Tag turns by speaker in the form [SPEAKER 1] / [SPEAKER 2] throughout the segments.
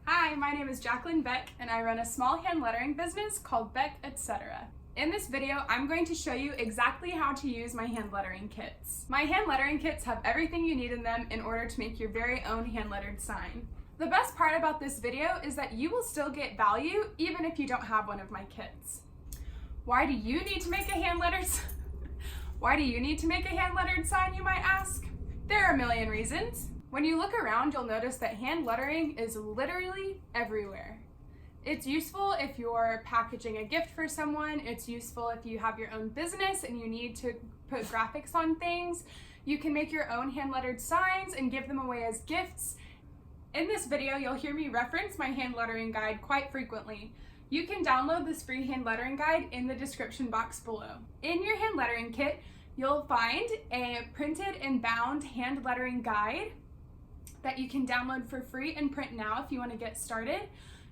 [SPEAKER 1] Hi, my name is Jacqueline Beck and I run a small hand lettering business called Beck Etc. In this video, I'm going to show you exactly how to use my hand lettering kits. My hand lettering kits have everything you need in them in order to make your very own hand lettered sign. The best part about this video is that you will still get value even if you don't have one of my kits. Why do you need to make a hand lettered sign, you might ask? There are a million reasons. When you look around, you'll notice that hand lettering is literally everywhere. It's useful if you're packaging a gift for someone. It's useful if you have your own business and you need to put graphics on things. You can make your own hand lettered signs and give them away as gifts. In this video, you'll hear me reference my hand lettering guide quite frequently. You can download this free hand lettering guide in the description box below. In your hand lettering kit, you'll find a printed and bound hand lettering guide that you can download for free and print now if you want to get started.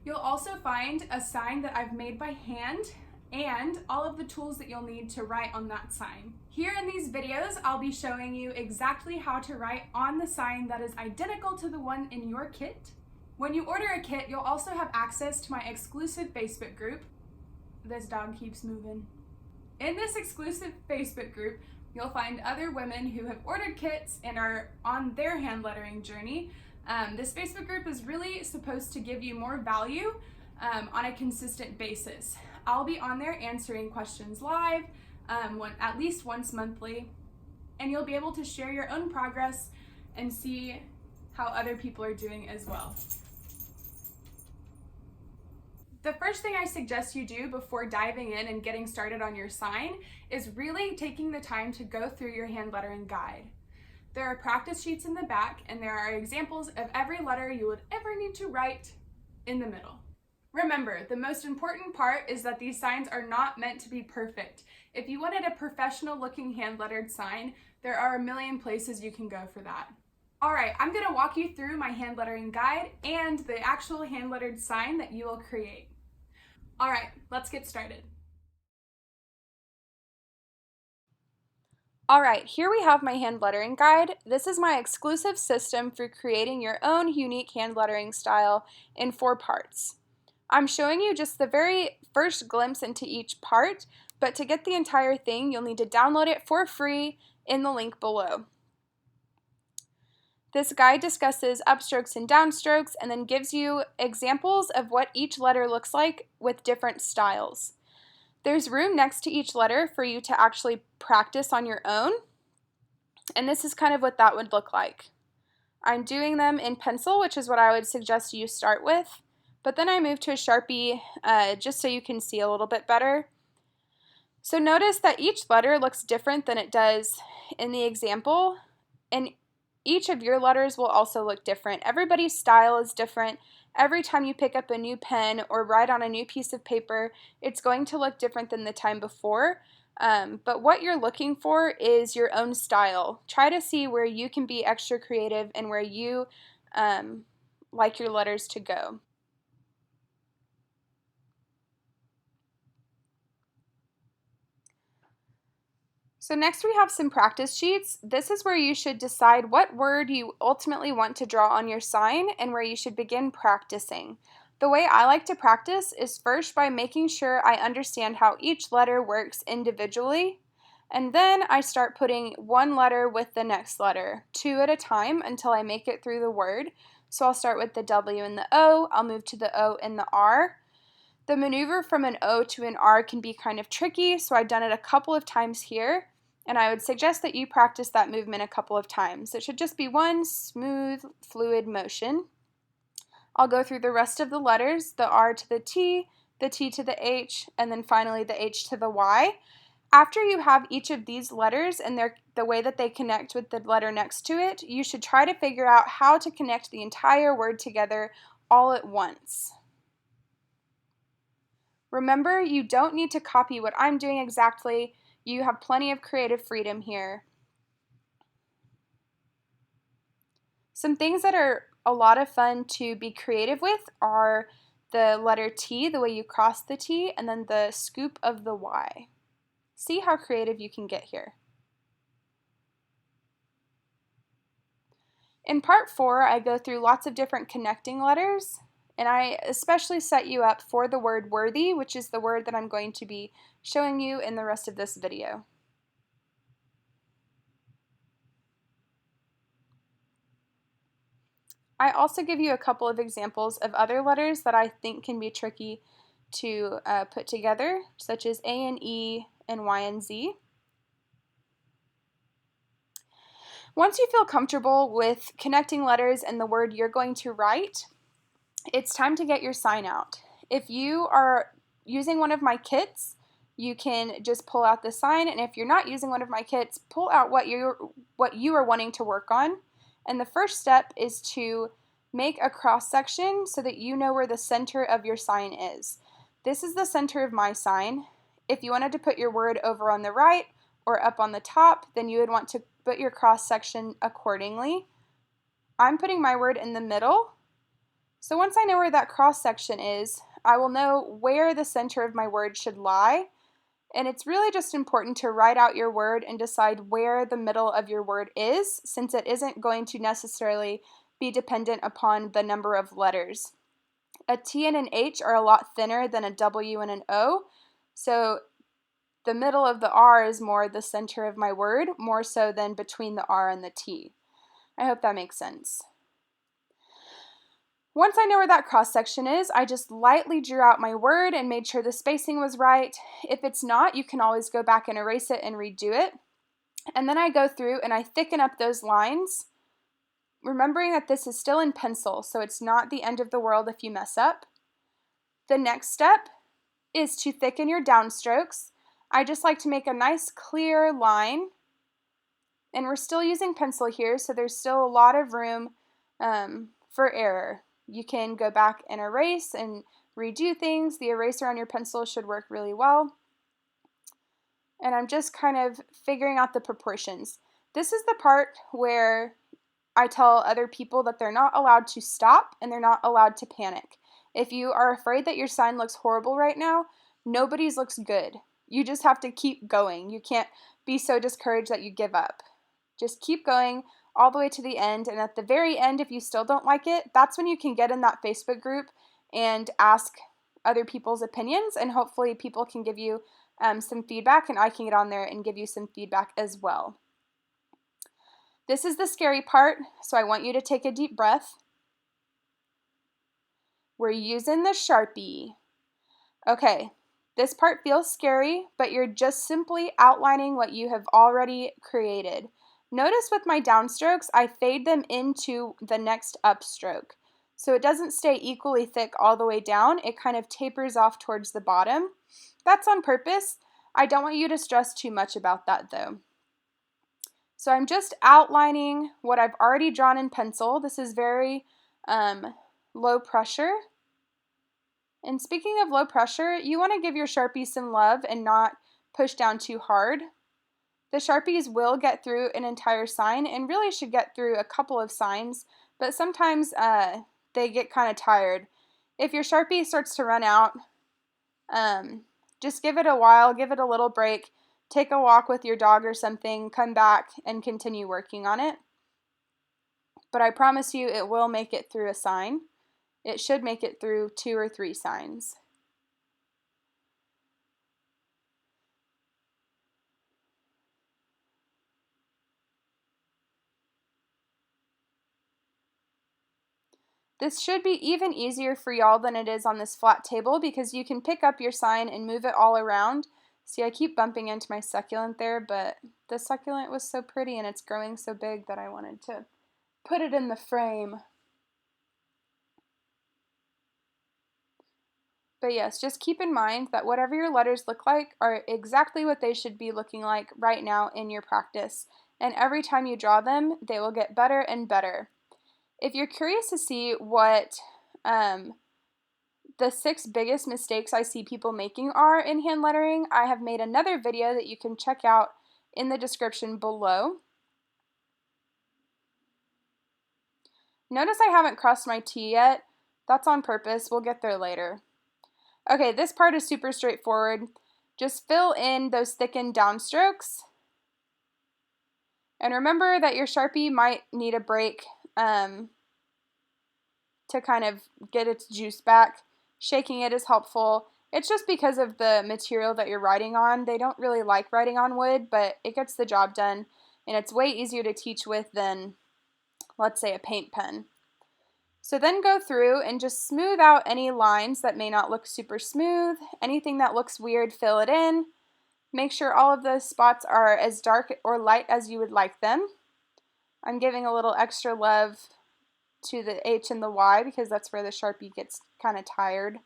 [SPEAKER 1] You'll also find a sign that I've made by hand and all of the tools that you'll need to write on that sign. Here in these videos, I'll be showing you exactly how to write on the sign that is identical to the one in your kit. When you order a kit, you'll also have access to my exclusive Facebook group. This dog keeps moving. In this exclusive Facebook group, you'll find other women who have ordered kits and are on their hand lettering journey. This Facebook group is really supposed to give you more value on a consistent basis. I'll be on there answering questions live at least once monthly, and you'll be able to share your own progress and see how other people are doing as well. The first thing I suggest you do before diving in and getting started on your sign is really taking the time to go through your hand lettering guide. There are practice sheets in the back, and there are examples of every letter you would ever need to write in the middle. Remember, the most important part is that these signs are not meant to be perfect. If you wanted a professional looking hand lettered sign, there are a million places you can go for that. Alright, I'm going to walk you through my hand lettering guide and the actual hand lettered sign that you will create. Alright, let's get started. Alright, here we have my hand lettering guide. This is my exclusive system for creating your own unique hand lettering style in 4 parts. I'm showing you just the very first glimpse into each part, but to get the entire thing, you'll need to download it for free in the link below. This guide discusses upstrokes and downstrokes and then gives you examples of what each letter looks like with different styles. There's room next to each letter for you to actually practice on your own, and this is kind of what that would look like. I'm doing them in pencil, which is what I would suggest you start with, but then I move to a Sharpie just so you can see a little bit better. So notice that each letter looks different than it does in the example, and each of your letters will also look different. Everybody's style is different. Every time you pick up a new pen or write on a new piece of paper, it's going to look different than the time before. But what you're looking for is your own style. Try to see where you can be extra creative and where you like your letters to go. So next we have some practice sheets. This is where you should decide what word you ultimately want to draw on your sign and where you should begin practicing. The way I like to practice is first by making sure I understand how each letter works individually, and then I start putting one letter with the next letter, 2 at a time until I make it through the word. So I'll start with the W and the O, I'll move to the O and the R. The maneuver from an O to an R can be kind of tricky, so I've done it a couple of times here. And I would suggest that you practice that movement a couple of times. It should just be one smooth, fluid motion. I'll go through the rest of the letters, the R to the T to the H, and then finally the H to the Y. After you have each of these letters and the way that they connect with the letter next to it, you should try to figure out how to connect the entire word together all at once. Remember, you don't need to copy what I'm doing exactly. You have plenty of creative freedom here. Some things that are a lot of fun to be creative with are the letter T, the way you cross the T, and then the scoop of the Y. See how creative you can get here. In part 4, I go through lots of different connecting letters. And I especially set you up for the word worthy, which is the word that I'm going to be showing you in the rest of this video. I also give you a couple of examples of other letters that I think can be tricky to put together, such as A and E and Y and Z. Once you feel comfortable with connecting letters and the word you're going to write, it's time to get your sign out. If you are using one of my kits, you can just pull out the sign, and if you're not using one of my kits, pull out what you are wanting to work on. And the first step is to make a cross section so that you know where the center of your sign is. This is the center of my sign. If you wanted to put your word over on the right or up on the top, then you would want to put your cross section accordingly. I'm putting my word in the middle. So once I know where that cross section is, I will know where the center of my word should lie. And it's really just important to write out your word and decide where the middle of your word is, since it isn't going to necessarily be dependent upon the number of letters. A T and an H are a lot thinner than a W and an O, so the middle of the R is more the center of my word, more so than between the R and the T. I hope that makes sense. Once I know where that cross section is, I just lightly drew out my word and made sure the spacing was right. If it's not, you can always go back and erase it and redo it. And then I go through and I thicken up those lines, remembering that this is still in pencil, so it's not the end of the world if you mess up. The next step is to thicken your downstrokes. I just like to make a nice clear line, and we're still using pencil here, so there's still a lot of room for error. You can go back and erase and redo things. The eraser on your pencil should work really well. And I'm just kind of figuring out the proportions. This is the part where I tell other people that they're not allowed to stop and they're not allowed to panic. If you are afraid that your sign looks horrible right now, nobody's looks good. You just have to keep going. You can't be so discouraged that you give up. Just keep going all the way to the end, and at the very end, if you still don't like it, that's when you can get in that Facebook group and ask other people's opinions, and hopefully people can give you some feedback, and I can get on there and give you some feedback as well. This is the scary part, so I want you to take a deep breath. We're using the Sharpie. Okay, this part feels scary, but you're just simply outlining what you have already created. Notice with my downstrokes, I fade them into the next upstroke. So it doesn't stay equally thick all the way down, it kind of tapers off towards the bottom. That's on purpose. I don't want you to stress too much about that though. So I'm just outlining what I've already drawn in pencil. This is very low pressure. And speaking of low pressure, you want to give your Sharpie some love and not push down too hard. The Sharpies will get through an entire sign and really should get through a couple of signs, but sometimes they get kind of tired. If your Sharpie starts to run out, just give it a while, give it a little break, take a walk with your dog or something, come back and continue working on it. But I promise you it will make it through a sign. It should make it through 2 or 3 signs. This should be even easier for y'all than it is on this flat table because you can pick up your sign and move it all around. See, I keep bumping into my succulent there, but the succulent was so pretty and it's growing so big that I wanted to put it in the frame. But yes, just keep in mind that whatever your letters look like are exactly what they should be looking like right now in your practice. And every time you draw them, they will get better and better. If you're curious to see what the 6 biggest mistakes I see people making are in hand lettering, I have made another video that you can check out in the description below. Notice I haven't crossed my T yet. That's on purpose. We'll get there later. Okay, this part is super straightforward. Just fill in those thickened downstrokes. And remember that your Sharpie might need a break to to kind of get its juice back. Shaking it is helpful. It's just because of the material that you're writing on. They don't really like writing on wood, but it gets the job done, and it's way easier to teach with than, let's say, a paint pen. So then go through and just smooth out any lines that may not look super smooth. Anything that looks weird, fill it in. Make sure all of those spots are as dark or light as you would like them. I'm giving a little extra love to the H and the Y because that's where the Sharpie gets kind of tired.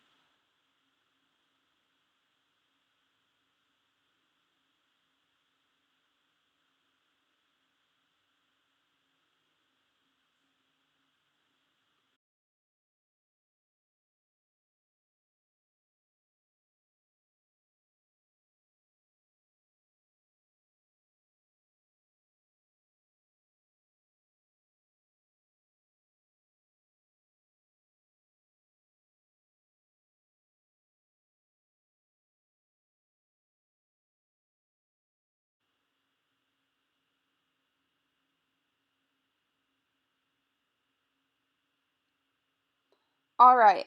[SPEAKER 1] Alright,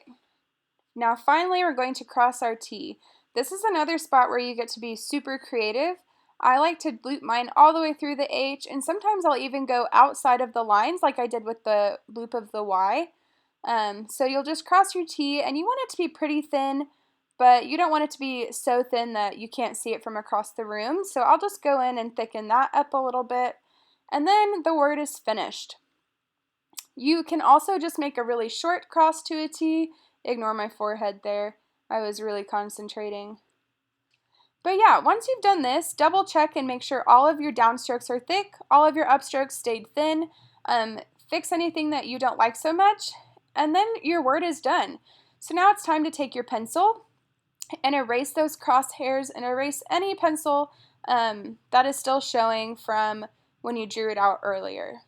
[SPEAKER 1] now finally we're going to cross our T. This is another spot where you get to be super creative. I like to loop mine all the way through the H, and sometimes I'll even go outside of the lines like I did with the loop of the Y. So you'll just cross your T, and you want it to be pretty thin, but you don't want it to be so thin that you can't see it from across the room. So I'll just go in and thicken that up a little bit, and then the word is finished. You can also just make a really short cross to a T. Ignore my forehead there. I was really concentrating. But yeah, once you've done this, double check and make sure all of your downstrokes are thick, all of your upstrokes stayed thin. Fix anything that you don't like so much, and then your word is done. So now it's time to take your pencil and erase those crosshairs and erase any pencil that is still showing from when you drew it out earlier.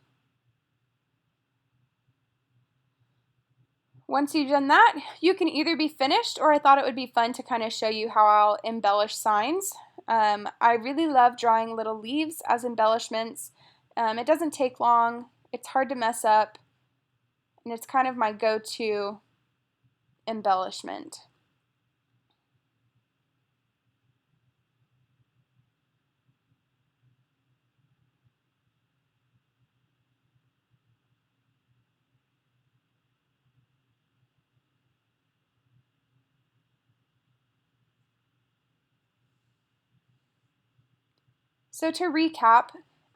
[SPEAKER 1] Once you've done that, you can either be finished, or I thought it would be fun to kind of show you how I'll embellish signs. I really love drawing little leaves as embellishments. It doesn't take long, it's hard to mess up, and it's kind of my go-to embellishment. So to recap,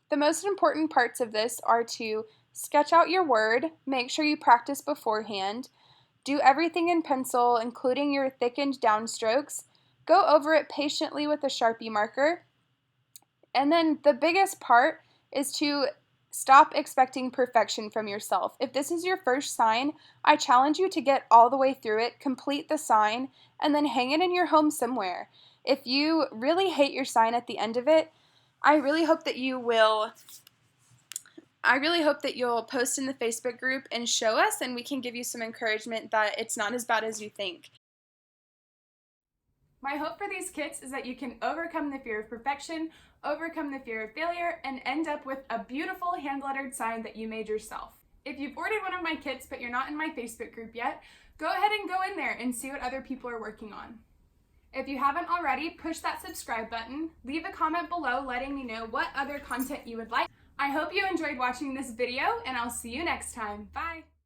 [SPEAKER 1] the most important parts of this are to sketch out your word, make sure you practice beforehand, do everything in pencil, including your thickened downstrokes, go over it patiently with a Sharpie marker, and then the biggest part is to stop expecting perfection from yourself. If this is your first sign, I challenge you to get all the way through it, complete the sign, and then hang it in your home somewhere. If you really hate your sign at the end of it, I really hope that you'll post in the Facebook group and show us, and we can give you some encouragement that it's not as bad as you think. My hope for these kits is that you can overcome the fear of perfection, overcome the fear of failure, and end up with a beautiful hand-lettered sign that you made yourself. If you've ordered one of my kits but you're not in my Facebook group yet, go ahead and go in there and see what other people are working on. If you haven't already, push that subscribe button, leave a comment below letting me know what other content you would like. I hope you enjoyed watching this video, and I'll see you next time. Bye!